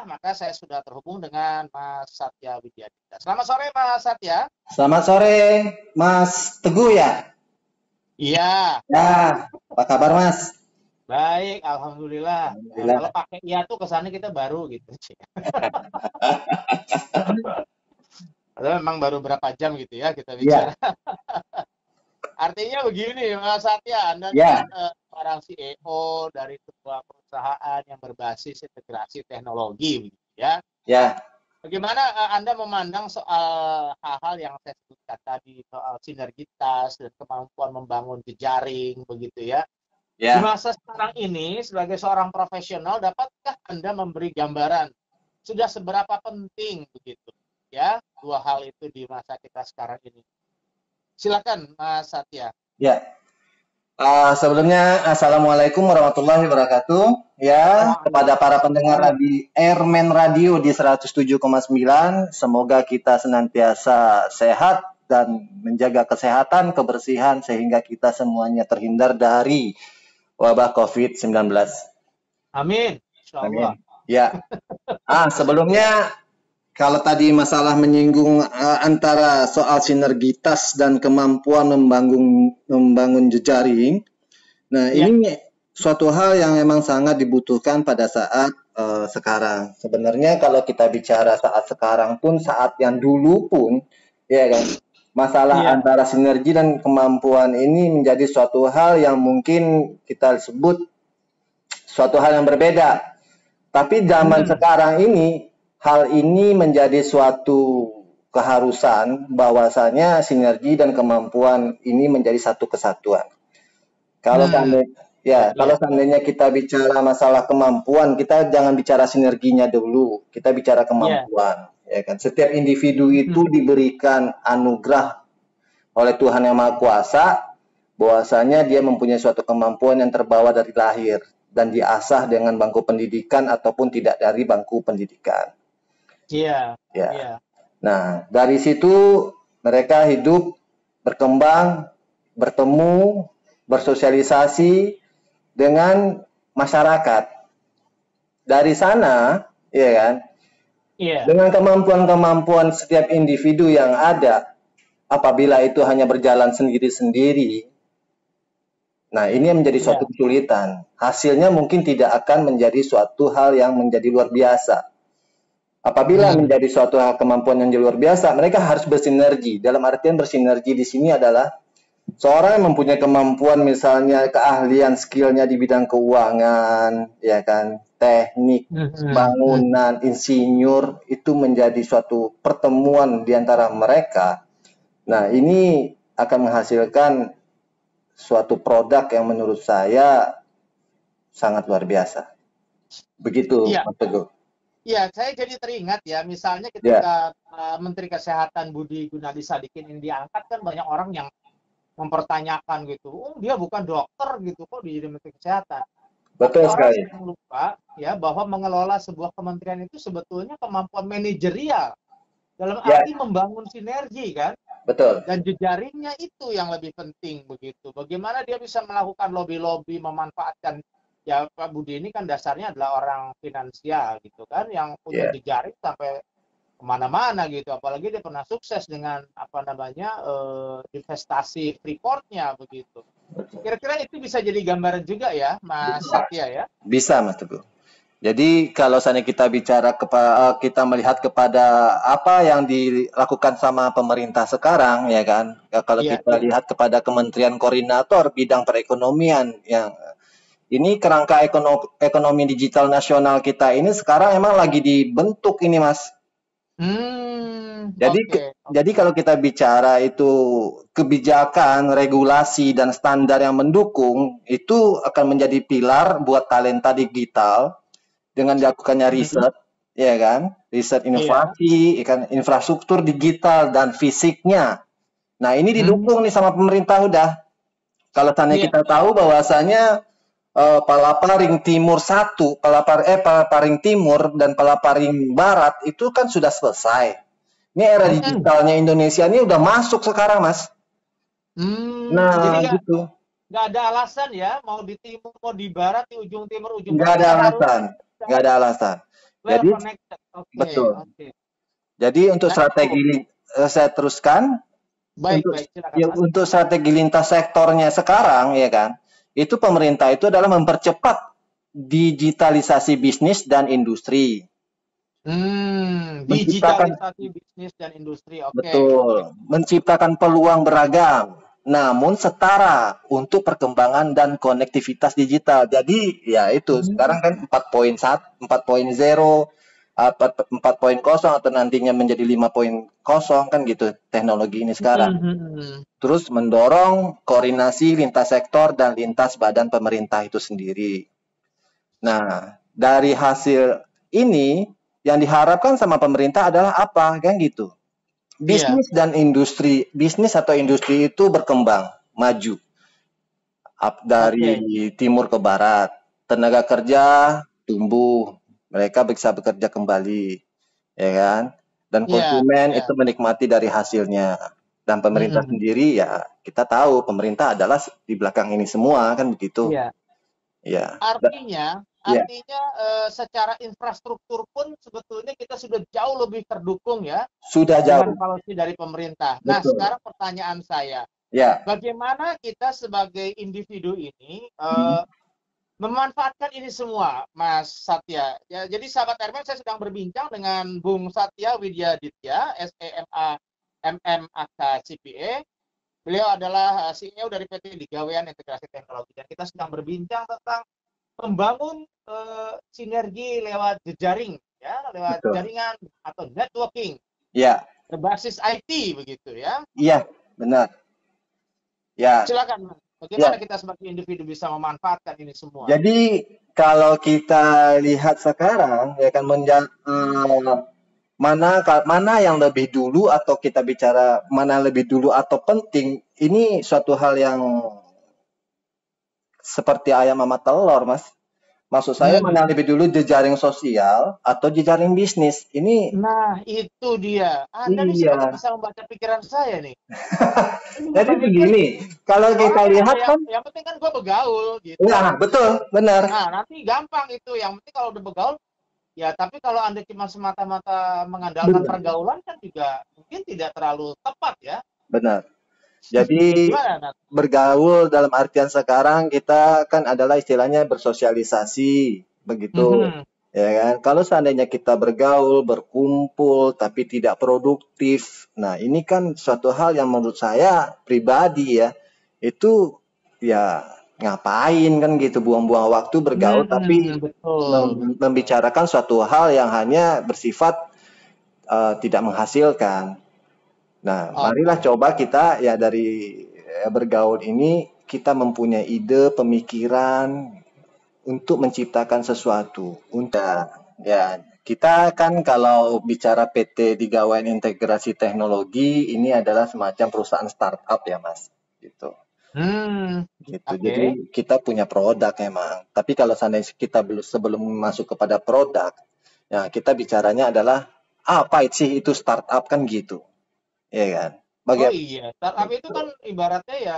maka saya sudah terhubung dengan Mas Satya Widyadipta. Selamat sore Mas Satya. Selamat sore, Mas Teguh ya? Iya, Ya, apa kabar Mas? baik, alhamdulillah. Kalau Alhamdulillah. pakai iya tuh kesannya kita baru gitu. Padahal memang baru berapa jam gitu ya kita bicara. Ya, Artinya begini, Mas Satya, Anda ini kan ya, seorang CEO dari sebuah perusahaan yang berbasis integrasi teknologi, begitu ya. ya, Bagaimana Anda memandang soal hal-hal yang saya sebutkan tadi, soal sinergitas dan kemampuan membangun jejaring, begitu ya. Di ya. masa sekarang ini, sebagai seorang profesional, dapatkah Anda memberi gambaran sudah seberapa penting begitu ya dua hal itu di masa kita sekarang ini? Silakan, Mas Satya. Ya. Sebelumnya, Assalamualaikum warahmatullahi wabarakatuh. Ya, kepada para pendengar Waalaikumsalam. di Airman Radio di 107,9, semoga kita senantiasa sehat dan menjaga kesehatan, kebersihan, sehingga kita semuanya terhindar dari wabah COVID-19. Amin. Insya Allah. Amin. Ya. Sebelumnya kalau tadi masalah menyinggung antara soal sinergitas dan kemampuan membangun jejaring, nah Ya. ini suatu hal yang memang sangat dibutuhkan pada saat sekarang. Sebenarnya kalau kita bicara saat sekarang pun, saat yang dulu pun, ya kan, masalah Iya. antara sinergi dan kemampuan ini menjadi suatu hal yang mungkin kita sebut suatu hal yang berbeda. Tapi zaman sekarang ini, hal ini menjadi suatu keharusan bahwasanya sinergi dan kemampuan ini menjadi satu kesatuan. Kalau Ya. seandainya kita bicara masalah kemampuan, kita jangan bicara sinerginya dulu, kita bicara Ya. kemampuan. Ya kan? Setiap individu itu diberikan anugerah oleh Tuhan Yang Maha Kuasa, bahwasanya dia mempunyai suatu kemampuan yang terbawa dari lahir dan diasah dengan bangku pendidikan ataupun tidak dari bangku pendidikan. Iya. Ya. Iya. Nah, dari situ mereka hidup, berkembang, bertemu, bersosialisasi dengan masyarakat. Dari sana, ya kan, Iya. dengan kemampuan-kemampuan setiap individu yang ada, apabila itu hanya berjalan sendiri-sendiri, nah, ini yang menjadi suatu kesulitan. Hasilnya mungkin tidak akan menjadi suatu hal yang menjadi luar biasa. Apabila menjadi suatu hal kemampuan yang luar biasa, mereka harus bersinergi. Dalam artian bersinergi di sini adalah seorang yang mempunyai kemampuan, misalnya keahlian, skillnya di bidang keuangan, ya kan, teknik, bangunan, insinyur, itu menjadi suatu pertemuan di antara mereka. Nah, ini akan menghasilkan suatu produk yang menurut saya sangat luar biasa. Begitu, Iya. Mas Teguh. Iya, saya jadi teringat ya, misalnya Ya, ketika Menteri Kesehatan Budi Gunadi Sadikin ini diangkat, kan banyak orang yang mempertanyakan gitu, oh dia bukan dokter gitu, kok dia jadi Menteri Kesehatan. Tapi betul orang sekali. sering lupa ya bahwa mengelola sebuah kementerian itu sebetulnya kemampuan manajerial dalam Ya, arti membangun sinergi kan, betul. dan jejaringnya itu yang lebih penting begitu. Bagaimana dia bisa melakukan lobby-lobby, memanfaatkan, ya Pak Budi ini kan dasarnya adalah orang finansial gitu kan, yang punya Ya. jejaring sampai kemana-mana gitu. Apalagi dia pernah sukses dengan investasi Freeport-nya begitu. Kira-kira itu bisa jadi gambaran juga ya, Mas Satya ya? Bisa, Mas Teguh. Jadi kalau seandainya kita bicara kita melihat kepada apa yang dilakukan sama pemerintah sekarang, ya kan? Ya, kalau Iya, kita iya. lihat kepada Kementerian Koordinator bidang perekonomian, yang ini kerangka ekonomi digital nasional kita ini sekarang emang lagi dibentuk ini, Mas. Jadi Oke. jadi kalau kita bicara itu kebijakan, regulasi dan standar yang mendukung, itu akan menjadi pilar buat talenta digital dengan dilakukannya riset, ya kan? Riset Iya. inovasi, kan, infrastruktur digital dan fisiknya. Nah, ini didukung nih sama pemerintah udah. Kalau tanya Iya. kita tahu bahwasanya Palaparing Timur 1, Palaparing Timur dan Palaparing Barat itu kan sudah selesai. Ini era digitalnya Indonesia ini udah masuk sekarang, Mas. Jadi Nah, gitu. nggak ada alasan ya, mau di timur, mau di barat, di ujung timur, ujung Nggak barat, ada kita harus alasan. Nggak ada alasan. Well Jadi connected. Oke, betul. oke. Jadi untuk Nah itu, strategi saya teruskan baik, untuk baik, silakan ya, Mas. untuk strategi lintas sektornya sekarang ya kan. Itu pemerintah itu adalah mempercepat digitalisasi bisnis dan industri. Menciptakan Digitalisasi bisnis dan industri. Oke, oke. betul, menciptakan peluang beragam, namun setara untuk perkembangan dan konektivitas digital. Jadi ya itu sekarang kan Hmm, 4.1, 4.0, 4.0 atau nantinya menjadi 5.0 kan gitu teknologi ini sekarang. hmm. Terus mendorong koordinasi lintas sektor dan lintas badan pemerintah itu sendiri. Nah, dari hasil ini yang diharapkan sama pemerintah adalah apa kan gitu. Iya, Bisnis atau industri itu berkembang, maju oke. dari timur ke barat. Tenaga kerja tumbuh, mereka bisa bekerja kembali, ya kan? Dan Iya, konsumen iya. itu menikmati dari hasilnya. Dan pemerintah Hmm, sendiri ya kita tahu pemerintah adalah di belakang ini semua kan begitu. iya. Ya. Artinya, Ya, secara infrastruktur pun sebetulnya kita sudah jauh lebih terdukung ya sudah dengan jauh. policy dari pemerintah. Nah, Betul. sekarang pertanyaan saya, Ya. bagaimana kita sebagai individu ini Hmm. memanfaatkan ini semua, Mas Satya? Ya, jadi sahabat Hermes, saya sedang berbincang dengan Bung Satya Widya Ditya, SEMA MMAK CPA. Beliau adalah CEO dari PT Digawean Integrasi Teknologi dan kita sedang berbincang tentang membangun sinergi lewat jejaring, ya, lewat Betul. jaringan atau networking Ya. berbasis IT begitu ya. Iya, benar. Ya. Silakan, bagaimana Ya. kita sebagai individu bisa memanfaatkan ini semua? Jadi kalau kita lihat sekarang ya kan mana yang lebih dulu atau kita bicara mana lebih dulu atau penting ini suatu hal yang seperti ayam sama telur, Mas. Maksud saya mana Hmm. lebih dulu jejaring sosial atau jejaring bisnis. Ini Nah, itu dia. Anda nih seperti iya. bisa membaca pikiran saya nih. Ini Jadi saya pikir begini, kalau orang kita kan ada lihat yang kan, yang penting kan gue begaul nah gitu. betul, benar, Nah, nanti gampang itu. Yang penting kalau udah begaul, ya tapi kalau Anda cuma semata-mata mengandalkan benar, pergaulan kan juga mungkin tidak terlalu tepat ya. benar. Jadi Gimana, Nat? bergaul dalam artian sekarang kita kan adalah istilahnya bersosialisasi, begitu. Mhm. Ya kan? Kalau seandainya kita bergaul, berkumpul, tapi tidak produktif, nah ini kan suatu hal yang menurut saya pribadi ya, itu ya ngapain kan gitu, buang-buang waktu bergaul, tapi Betul, betul. membicarakan suatu hal yang hanya bersifat tidak menghasilkan. Nah, marilah Oke. coba kita ya dari bergaul ini kita mempunyai ide, pemikiran untuk menciptakan sesuatu. Untuk ya kita kan kalau bicara PT Digawean Integrasi Teknologi ini adalah semacam perusahaan startup ya Mas. Gitu. Hmm, Gitu. Jadi oke. kita punya produk emang. Tapi kalau seandainya kita belum sebelum masuk kepada produk, ya kita bicaranya adalah apa sih itu startup kan gitu. Iya kan? Oh Bagaimana? iya, startup itu kan ibaratnya ya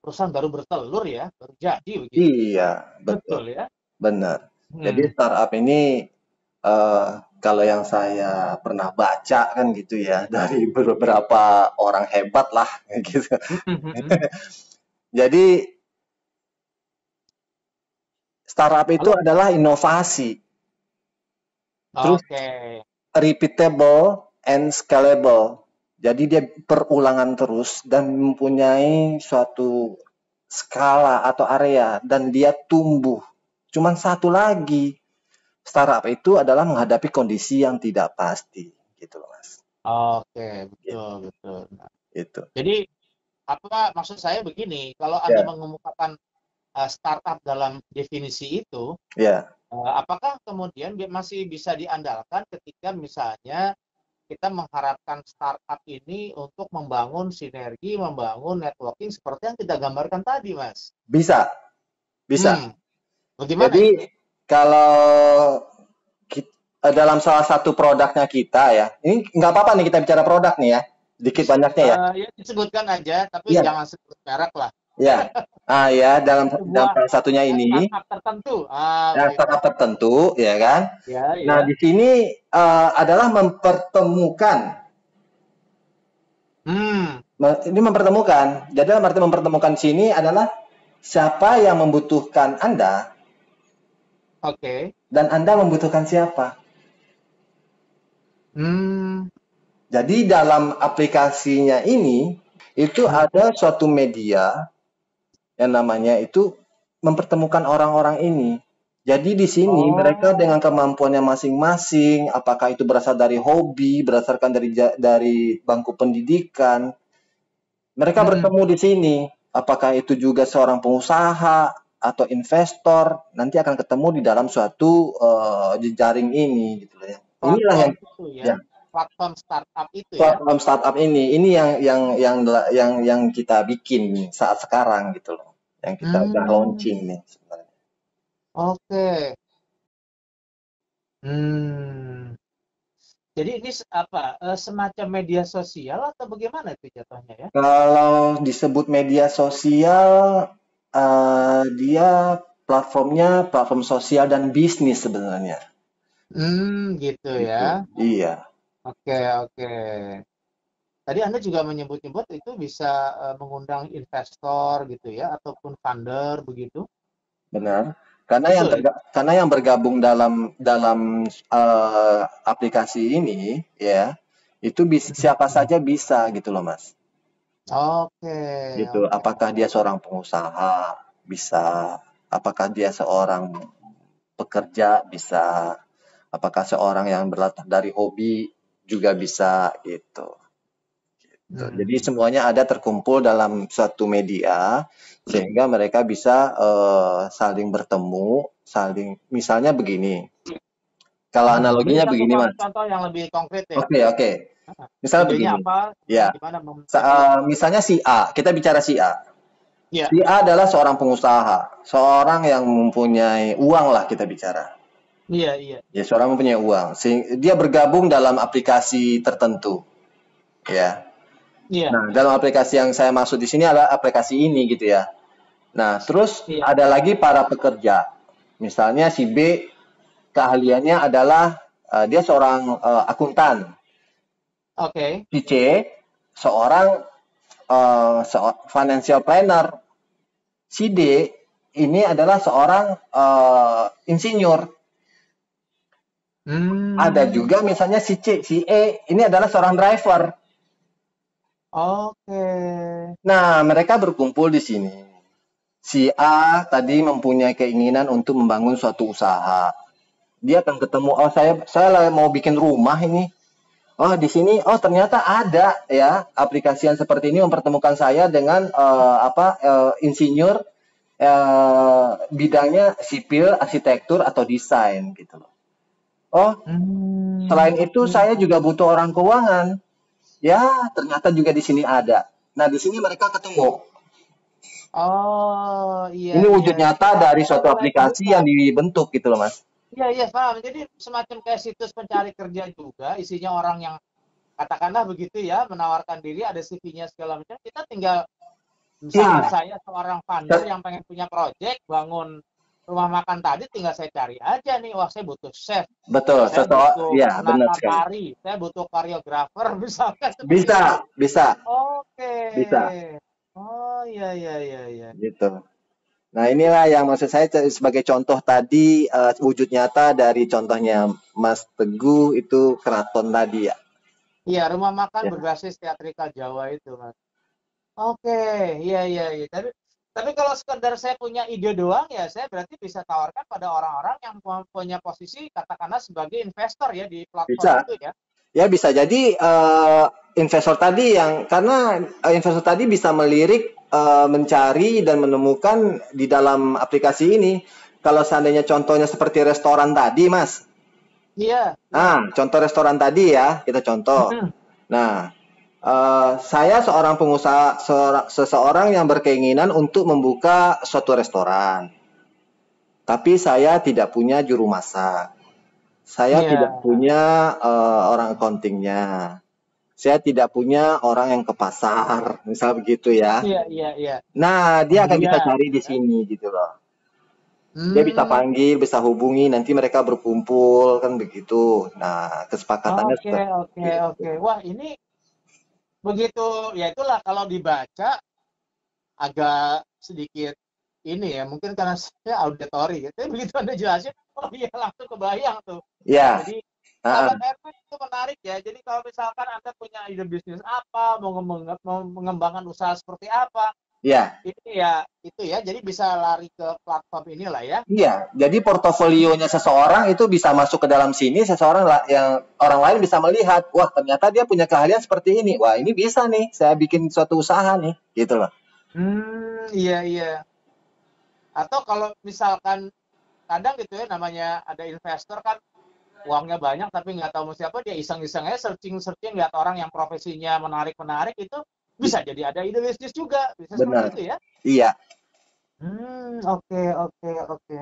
perusahaan baru bertelur ya, baru jadi begitu. Iya, betul, Betul ya? benar. Jadi Hmm. startup ini eh, kalau yang saya pernah baca kan gitu ya dari beberapa orang hebat lah gitu. Jadi startup itu Halo? adalah inovasi, terus Oke. repeatable and scalable. Jadi dia perulangan terus dan mempunyai suatu skala atau area dan dia tumbuh. Cuman satu lagi, startup itu adalah menghadapi kondisi yang tidak pasti, gitu loh Mas. Oke, Gitu. betul, betul. Nah, Gitu. jadi apa maksud saya begini, kalau Anda Ya, mengemukakan startup dalam definisi itu, ya, apakah kemudian masih bisa diandalkan ketika misalnya kita mengharapkan startup ini untuk membangun sinergi, membangun networking seperti yang kita gambarkan tadi, Mas? bisa, bisa. Hmm, bagaimana Jadi itu? kalau dalam salah satu produknya kita ya, ini nggak apa-apa nih kita bicara produk nih ya, dikit banyaknya ya. Ya disebutkan aja, tapi Iya, jangan sebut merek lah. Ya, ya dalam Sebuah salah satunya ini, startup tertentu. ya Begitu. startup tertentu, ya kan. Ya, Nah, ya. di sini adalah mempertemukan. Hmm, Ini mempertemukan. Jadi dalam arti mempertemukan sini adalah siapa yang membutuhkan Anda oke. dan Anda membutuhkan siapa. Hmm, Jadi dalam aplikasinya ini itu hmm. ada suatu media yang namanya itu mempertemukan orang-orang ini. Jadi di sini mereka Oh, dengan kemampuannya masing-masing, apakah itu berasal dari hobi, berdasarkan dari bangku pendidikan, mereka hmm. bertemu di sini. Apakah itu juga seorang pengusaha atau investor, nanti akan ketemu di dalam suatu jejaring ini gitu ya. Inilah Platform yang itu ya. ya, Platform startup itu ya. platform startup ini yang kita bikin saat sekarang gitu loh. Yang kita udah Hmm, launching nih sebenarnya. oke. Hmm. Jadi ini apa? Semacam media sosial atau bagaimana itu jatuhnya ya? Kalau disebut media sosial, dia platformnya platform sosial dan bisnis sebenarnya. Gitu ya. Gitu. Iya, Oke, oke. Tadi Anda juga menyebut-nyebut itu bisa mengundang investor gitu ya, ataupun funder begitu. benar. Karena Betul ya? karena yang bergabung dalam aplikasi ini ya, itu siapa Hmm. saja bisa gitu loh, Mas. Oke, Gitu. oke. Apakah dia seorang pengusaha? Bisa. Apakah dia seorang pekerja? Bisa. Apakah seorang yang berlatar dari hobi juga bisa gitu. Gitu. Jadi Hmm. semuanya ada terkumpul dalam satu media sehingga mereka bisa saling bertemu, saling misalnya begini. Kalau Beri analoginya satu begini, Mas. contoh yang lebih konkret ya. Oke, oke. Misalnya Idenya begini. apa? Ya. Gimana memulai? Misalnya si A, kita bicara si A. Ya, Si A adalah seorang pengusaha, seorang yang mempunyai uang lah kita bicara. iya, iya, Ya, seorang mempunyai uang. Dia bergabung dalam aplikasi tertentu, ya. iya, Nah, dalam aplikasi yang saya maksud di sini adalah aplikasi ini gitu ya. Nah, terus iya. ada lagi para pekerja. Misalnya si B keahliannya adalah dia seorang akuntan. Oke. Si C seorang financial planner. Si D ini adalah seorang insinyur. Ada Hmm, juga misalnya si C, si E ini adalah seorang driver. oke. Nah, mereka berkumpul di sini. Si A tadi mempunyai keinginan untuk membangun suatu usaha. Dia akan ketemu, oh saya mau bikin rumah ini. Oh, di sini oh ternyata ada ya aplikasi yang seperti ini mempertemukan saya dengan insinyur bidangnya sipil, arsitektur atau desain gitu loh. Oh, selain itu Oke. saya juga butuh orang keuangan. Ya, ternyata juga di sini ada. Nah, di sini mereka ketemu. Oh, iya, Ini iya. wujud nyata dari Saya suatu mulai aplikasi kebuka. yang dibentuk gitu loh, Mas. Iya, iya, paham. Jadi semacam kayak situs pencari kerja juga, isinya orang yang katakanlah begitu ya, menawarkan diri, ada CV-nya segala macam. Kita tinggal, misalkan Ya, saya seorang founder yang pengen punya project, bangun rumah makan tadi, tinggal saya cari aja nih, wah saya butuh chef, betul. saya butuh Ya, benar penata sekali. tari, saya butuh koreografer, misalkan seperti itu. Bisa, bisa, Oke. bisa. Oh, iya, iya, iya, iya. Gitu. Nah, inilah yang maksud saya sebagai contoh tadi wujud nyata dari contohnya Mas Teguh itu keraton tadi ya. Iya, rumah makan Ya. berbasis teatrikal Jawa itu, Mas. Oke, iya, iya, iya. Tapi kalau sekedar saya punya ide doang ya, saya berarti bisa tawarkan pada orang-orang yang punya posisi katakanlah sebagai investor ya di platform Bisa. itu ya. Ya bisa jadi investor tadi yang karena investor tadi bisa melirik mencari dan menemukan di dalam aplikasi ini. Kalau seandainya contohnya seperti restoran tadi, Mas. Iya, iya. Nah, contoh restoran tadi ya, kita contoh. Mhm. Nah, saya seorang pengusaha, seseorang yang berkeinginan untuk membuka suatu restoran. Tapi saya tidak punya juru masak. Saya tidak Iya. punya orang accountingnya. saya tidak punya orang yang ke pasar, misal begitu ya. Iya, iya, iya. Nah, dia akan kita Pembelian. cari di sini gitu loh. Dia bisa Hmm, panggil, bisa hubungi, nanti mereka berkumpul kan begitu. Nah, kesepakatannya oke, seperti oke, itu. oke. Wah, ini begitu, ya itulah kalau dibaca agak sedikit ini ya, mungkin karena saya auditori ya. Tapi begitu Anda jelasin, oh iya langsung kebayang tuh. Ya, Jadi heeh, sahabat Airman itu menarik ya. Jadi kalau misalkan Anda punya ide bisnis apa, mau mengembangkan usaha seperti apa, ya, ini ya itu ya. Jadi bisa lari ke platform inilah ya. iya. Jadi portofolionya seseorang itu bisa masuk ke dalam sini, yang orang lain bisa melihat, wah ternyata dia punya keahlian seperti ini. Wah, ini bisa nih, saya bikin suatu usaha nih, gitu loh. Iya iya. Atau kalau misalkan kadang gitu ya namanya ada investor kan uangnya banyak tapi nggak tahu mau siapa dia iseng-iseng aja searching-searching lihat orang yang profesinya menarik-menarik itu bisa jadi ada ide bisnis juga bisa seperti Benar. itu ya. Iya, Oke oke oke.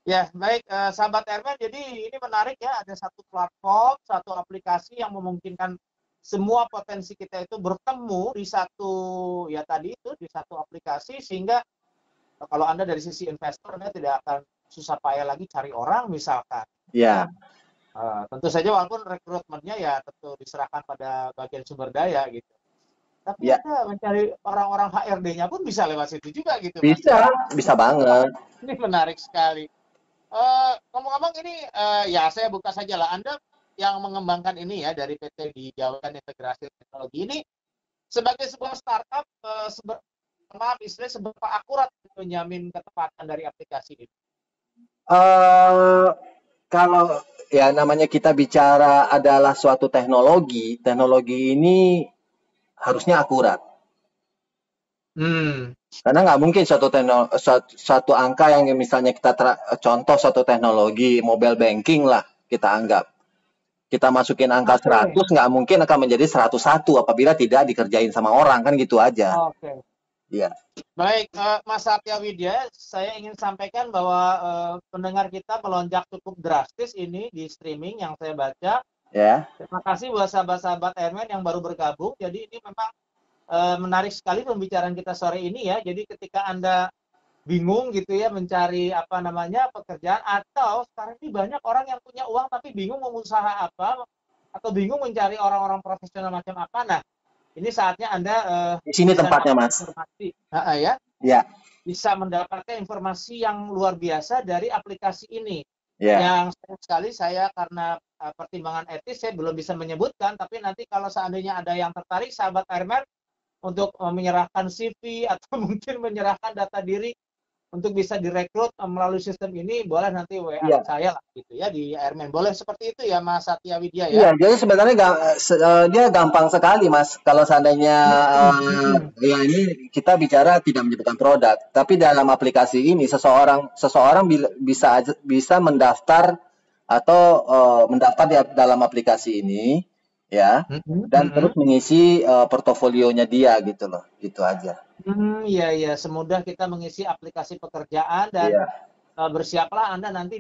Ya baik sahabat Ermen jadi ini menarik ya ada satu platform satu aplikasi yang memungkinkan semua potensi kita itu bertemu di satu ya tadi itu di satu aplikasi sehingga kalau Anda dari sisi investor Anda tidak akan susah payah lagi cari orang misalkan ya. iya, Tentu saja walaupun rekrutmennya ya tentu diserahkan pada bagian sumber daya gitu. Tapi iya. Anda mencari orang-orang HRD-nya pun bisa lewat situ juga gitu Mas Bisa, ya. bisa Wah, banget. ini menarik sekali. Ngomong-ngomong ini ya saya buka saja lah. Anda yang mengembangkan ini ya dari PT Dijauhkan Integrasi Teknologi ini sebagai sebuah startup maaf istilahnya seberapa akurat menjamin ketepatan dari aplikasi ini? eh Kalau ya namanya kita bicara adalah suatu teknologi, teknologi ini harusnya akurat. Hmm, Karena nggak mungkin suatu angka yang misalnya contoh suatu teknologi mobile banking lah kita anggap. Kita masukin angka oke. 100 nggak mungkin akan menjadi 101 apabila tidak dikerjain sama orang kan gitu aja. Oke. Iya. Baik, Mas Satya Widya, saya ingin sampaikan bahwa pendengar kita melonjak cukup drastis ini di streaming yang saya baca. Ya. Terima kasih buat sahabat-sahabat Airman yang baru bergabung. Jadi ini memang menarik sekali pembicaraan kita sore ini ya. Jadi ketika Anda bingung gitu ya mencari apa namanya pekerjaan atau sekarang ini banyak orang yang punya uang tapi bingung mau usaha apa atau bingung mencari orang-orang profesional macam apa. Nah, ini saatnya Anda Di sini bisa tempatnya, dapat Mas. informasi, ya, Ya. bisa mendapatkan informasi yang luar biasa dari aplikasi ini. Ya. Yang sayang sekali saya karena pertimbangan etis saya belum bisa menyebutkan, tapi nanti kalau seandainya ada yang tertarik, sahabat Airman, untuk menyerahkan CV atau mungkin menyerahkan data diri untuk bisa direkrut melalui sistem ini, boleh nanti WA Iya. saya lah gitu ya di Airman. Boleh seperti itu ya Mas Satya Widya ya? Iya, jadi sebenarnya dia gampang sekali, Mas. Kalau seandainya ya ini kita bicara tidak menyebutkan produk, tapi dalam aplikasi ini seseorang seseorang bisa mendaftar atau mendaftar di dalam aplikasi ini, ya, dan terus mengisi portofolionya dia gitu loh, gitu aja. Iya, iya. Semudah kita mengisi aplikasi pekerjaan dan Iya, bersiaplah Anda nanti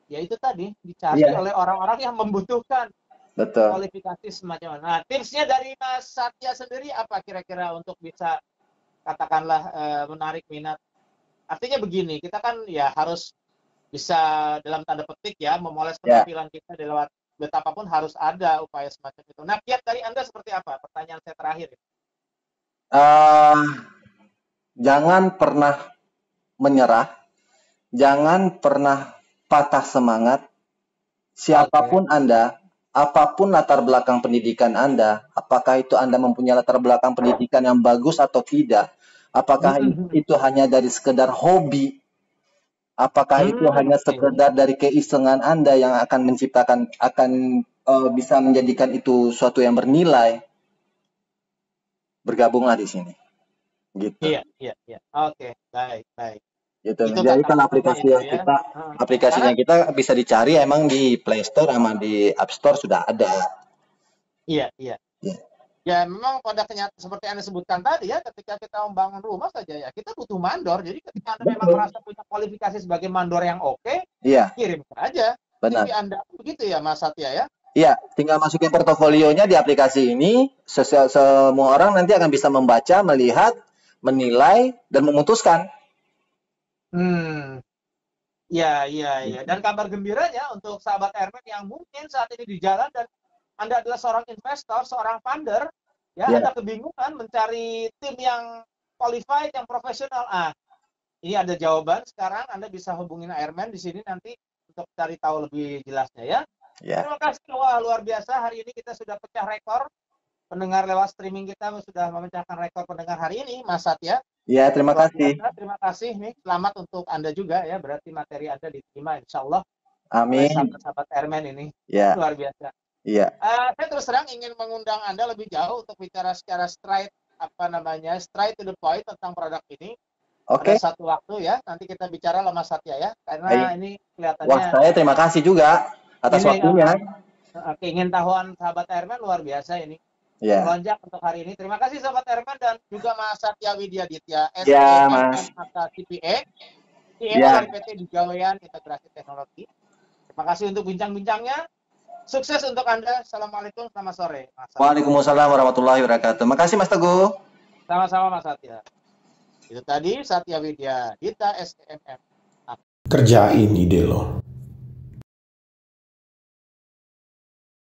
ya itu tadi, dicari iya, oleh orang-orang yang membutuhkan betul. kualifikasi semacam itu. Nah, tipsnya dari Mas Satya sendiri apa kira-kira untuk bisa katakanlah menarik minat? Artinya begini, kita kan ya harus bisa dalam tanda petik ya memoles Ya. penampilan kita di lewat betapapun harus ada upaya semacam itu. Nah, kiat dari Anda seperti apa? Pertanyaan saya terakhir. eh Jangan pernah menyerah, jangan pernah patah semangat. Oke. Siapapun Anda, apapun latar belakang pendidikan Anda, apakah itu Anda mempunyai latar belakang pendidikan yang bagus atau tidak, apakah itu hanya dari sekedar hobi, apakah itu hanya Oke. sekedar dari keisengan Anda yang akan bisa menjadikan itu suatu yang bernilai, bergabunglah di sini. Gitu. Iya, iya, iya. Oke, baik, baik. Gitu. Itu Jadi kata kalau kuncinya itu ya. aplikasinya Hah? kita bisa dicari emang di Play Store sama di App Store sudah ada. Iya, iya. Ya. Ya memang pada kenyataan seperti Anda sebutkan tadi ya, ketika kita membangun rumah saja ya, kita butuh mandor. Jadi ketika Anda memang Betul. merasa punya kualifikasi sebagai mandor yang oke, Iya, kirim saja CV benar. Anda. Begitu ya Mas Satya ya? Iya, tinggal masukin portofolionya di aplikasi ini, semua orang nanti akan bisa membaca, melihat, menilai, dan memutuskan. Hmm, ya. Dan kabar gembiranya untuk sahabat Airman yang mungkin saat ini di jalan dan Anda adalah seorang investor, seorang funder, ya Ya, Anda kebingungan mencari tim yang qualified, yang profesional. Ini ada jawaban sekarang. Anda bisa hubungin Airman di sini nanti untuk cari tahu lebih jelasnya ya. ya. Terima kasih. Wah, luar biasa. Hari ini kita sudah pecah rekor. Pendengar lewat streaming kita sudah memecahkan rekor pendengar hari ini, Mas Satya. Ya, terima Luar kasih. biasa. Terima kasih nih. Selamat untuk Anda juga ya. Berarti materi Anda diterima insya Allah oleh Amin. sahabat-sahabat Airman ini. Ya, Luar biasa. iya. Saya terus terang ingin mengundang Anda lebih jauh untuk bicara secara straight to the point tentang produk ini. Oke, Pada satu waktu ya, nanti kita bicara sama Mas Satya ya, karena baik. ini Wah, kelihatannya saya terima kasih juga atas ini waktunya. keingintahuan sahabat Airman luar biasa ini. Ya, Melonjak untuk hari ini. Terima kasih sahabat Airman dan juga Mas Satya Widyaditya, ya, SEMM Mas. atau CPA, CEO Ya, dari PT Digawean Integrasi Teknologi. Terima kasih untuk bincang-bincangnya. Sukses untuk Anda. Assalamualaikum, selamat sore. Mas Satya. Waalaikumsalam warahmatullahi wabarakatuh. Makasih, Mas Teguh. Sama-sama Mas Satya. Itu tadi Satya Widya Dita SEMM. Kerjain ide lo.